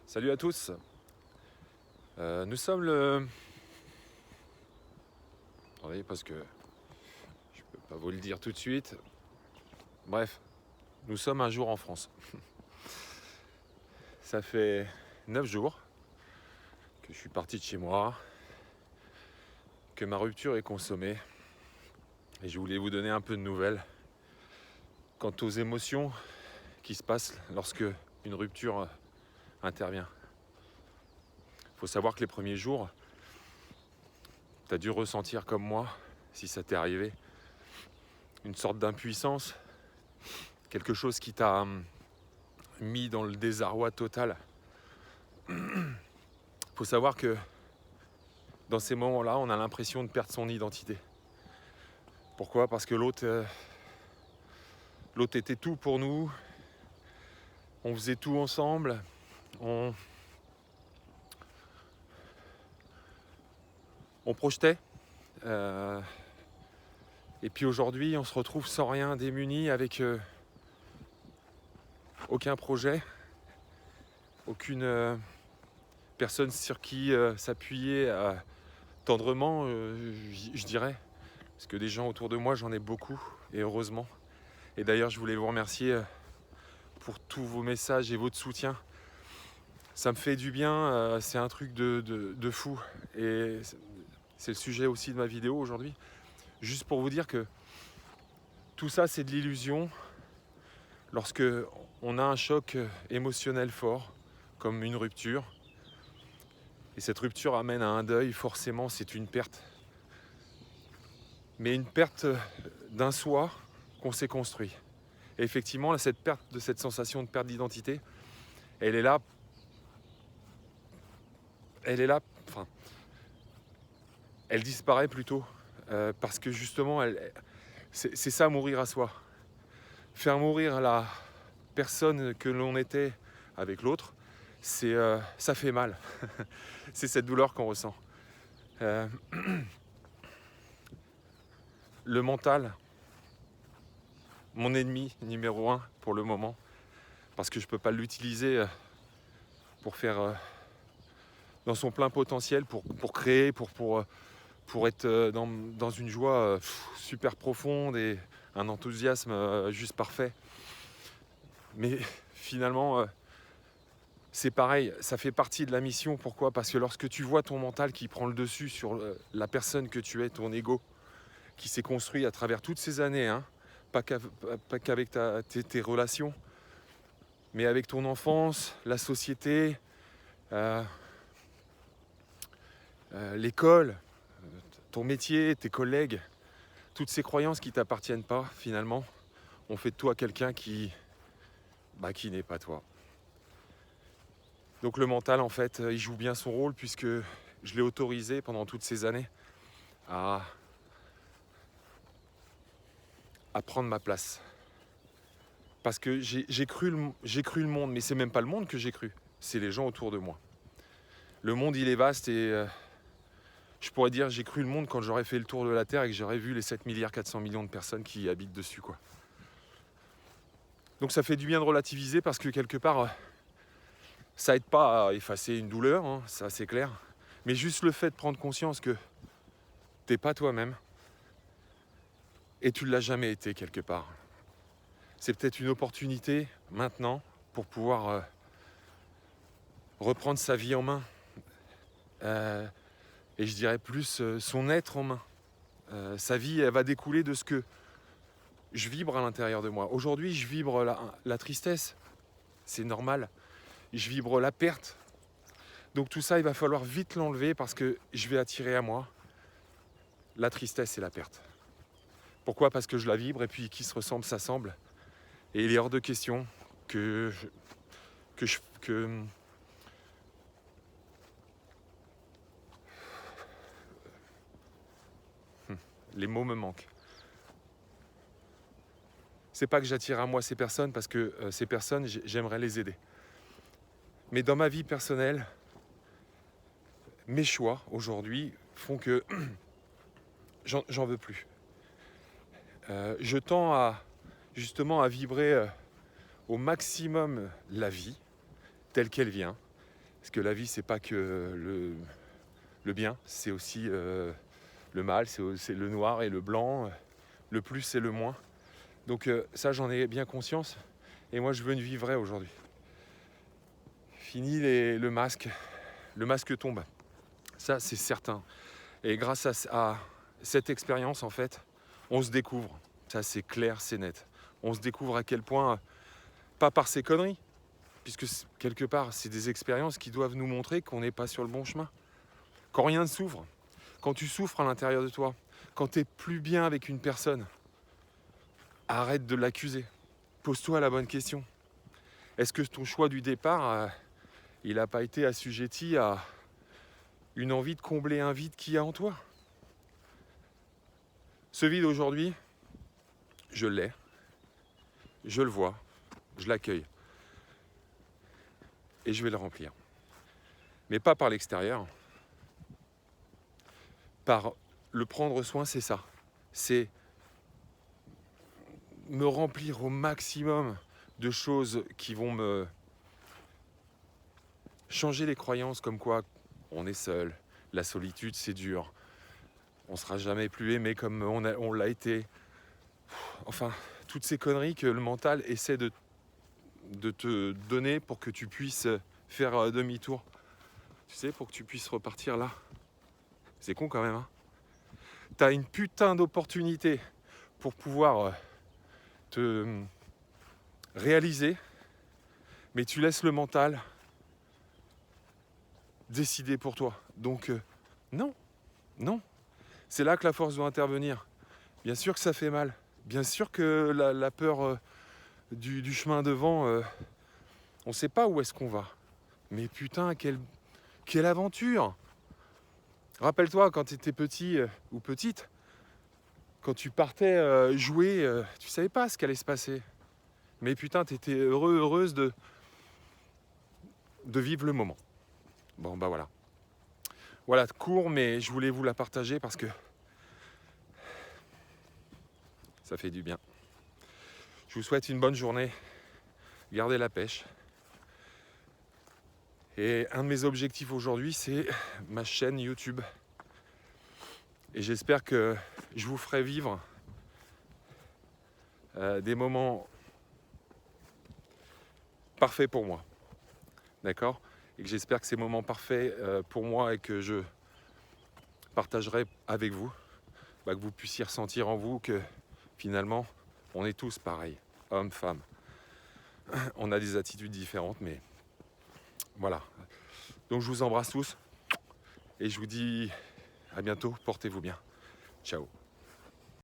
Salut à tous. Nous sommes le... Attendez, parce que je peux pas vous le dire tout de suite. Bref, nous sommes un jour en France. Ça fait 9 jours que je suis parti de chez moi, que ma rupture est consommée. Et je voulais vous donner un peu de nouvelles quant aux émotions qui se passent lorsque une rupture intervient. Il faut savoir que les premiers jours, tu as dû ressentir comme moi, si ça t'est arrivé, une sorte d'impuissance, quelque chose qui t'a mis dans le désarroi total. Il faut savoir que dans ces moments-là, on a l'impression de perdre son identité. Pourquoi ? Parce que l'autre était tout pour nous, on faisait tout ensemble, on projetait. Et puis aujourd'hui, on se retrouve sans rien, démuni, avec aucun projet, aucune personne sur qui s'appuyer tendrement, je dirais. Parce que des gens autour de moi, j'en ai beaucoup, et heureusement. Et d'ailleurs, je voulais vous remercier pour tous vos messages et votre soutien. Ça me fait du bien, c'est un truc de fou. Et c'est le sujet aussi de ma vidéo aujourd'hui. Juste pour vous dire que tout ça, c'est de l'illusion. Lorsque on a un choc émotionnel fort, comme une rupture, et cette rupture amène à un deuil, forcément, c'est une perte. Mais une perte d'un soi qu'on s'est construit. Et effectivement, cette perte de cette sensation de perte d'identité, elle est là, enfin, elle disparaît plutôt, parce que justement, c'est ça, mourir à soi. Faire mourir la personne que l'on était avec l'autre, ça fait mal. C'est cette douleur qu'on ressent. Le mental, mon ennemi numéro 1 pour le moment, parce que je ne peux pas l'utiliser pour faire dans son plein potentiel, pour créer, pour être dans une joie super profonde et un enthousiasme juste parfait. Mais finalement, c'est pareil, ça fait partie de la mission. Pourquoi ? Parce que lorsque tu vois ton mental qui prend le dessus sur la personne que tu es, ton ego, qui s'est construit à travers toutes ces années, hein, pas qu'avec tes relations, mais avec ton enfance, la société, l'école, ton métier, tes collègues, toutes ces croyances qui ne t'appartiennent pas, finalement, ont fait de toi quelqu'un qui n'est pas toi. Donc le mental, en fait, il joue bien son rôle, puisque je l'ai autorisé pendant toutes ces années à prendre ma place. Parce que j'ai cru le monde, mais c'est même pas le monde que j'ai cru, c'est les gens autour de moi. Le monde, il est vaste, et je pourrais dire j'ai cru le monde quand j'aurais fait le tour de la Terre et que j'aurais vu les 7,4 milliards de personnes qui habitent dessus, quoi. Donc ça fait du bien de relativiser, parce que quelque part, ça aide pas à effacer une douleur, hein, ça c'est clair. Mais juste le fait de prendre conscience que t'es pas toi-même, et tu l'as jamais été quelque part. C'est peut-être une opportunité maintenant pour pouvoir reprendre sa vie en main. Et je dirais plus son être en main. Sa vie, elle va découler de ce que je vibre à l'intérieur de moi. Aujourd'hui, je vibre la tristesse, c'est normal. Je vibre la perte. Donc tout ça, il va falloir vite l'enlever, parce que je vais attirer à moi la tristesse et la perte. Pourquoi ? Parce que je la vibre, et puis qui se ressemble s'assemble. Et il est hors de question que les mots me manquent. C'est pas que j'attire à moi ces personnes, parce que ces personnes, j'aimerais les aider. Mais dans ma vie personnelle, mes choix aujourd'hui font que j'en veux plus. Je tends justement à vibrer au maximum la vie telle qu'elle vient, Parce que la vie, c'est pas que le bien, c'est aussi le mal, c'est le noir et le blanc, le plus et le moins. Donc ça, j'en ai bien conscience. Et moi, je veux une vie vraie aujourd'hui. Fini le masque. Le masque tombe. Ça, c'est certain. Et grâce à cette expérience, en fait, on se découvre. Ça, c'est clair, c'est net. On se découvre à quel point, pas par ces conneries, puisque quelque part, c'est des expériences qui doivent nous montrer qu'on n'est pas sur le bon chemin. Quand rien ne s'ouvre, quand tu souffres à l'intérieur de toi, quand tu n'es plus bien avec une personne, arrête de l'accuser. Pose-toi la bonne question. Est-ce que ton choix du départ, il n'a pas été assujetti à une envie de combler un vide qu'il y a en toi? Ce vide aujourd'hui, je l'ai, je le vois, je l'accueille et je vais le remplir. Mais pas par l'extérieur. Par le prendre soin, c'est ça. C'est me remplir au maximum de choses qui vont me changer les croyances comme quoi on est seul, la solitude c'est dur, on sera jamais plus aimé comme on l'a été. Enfin, toutes ces conneries que le mental essaie de te donner pour que tu puisses faire demi-tour. Tu sais, pour que tu puisses repartir là. C'est con quand même, hein. T'as une putain d'opportunité pour pouvoir te réaliser, mais tu laisses le mental décider pour toi. Donc non, non. C'est là que la force doit intervenir. Bien sûr que ça fait mal. Bien sûr que la peur du chemin devant, on ne sait pas où est-ce qu'on va. Mais putain, quelle aventure! Rappelle-toi quand tu étais petit ou petite, quand tu partais jouer, tu savais pas ce qu'allait se passer. Mais putain, tu étais heureuse de vivre le moment. Bon, bah voilà. Voilà, court, mais je voulais vous la partager parce que ça fait du bien. Je vous souhaite une bonne journée. Gardez la pêche. Et un de mes objectifs aujourd'hui, c'est ma chaîne YouTube. Et j'espère que je vous ferai vivre des moments parfaits pour moi. D'accord? Et que j'espère que ces moments parfaits pour moi et que je partagerai avec vous, que vous puissiez ressentir en vous que finalement, on est tous pareils, hommes, femmes. On a des attitudes différentes, mais voilà. Donc je vous embrasse tous et je vous dis à bientôt, portez-vous bien. Ciao.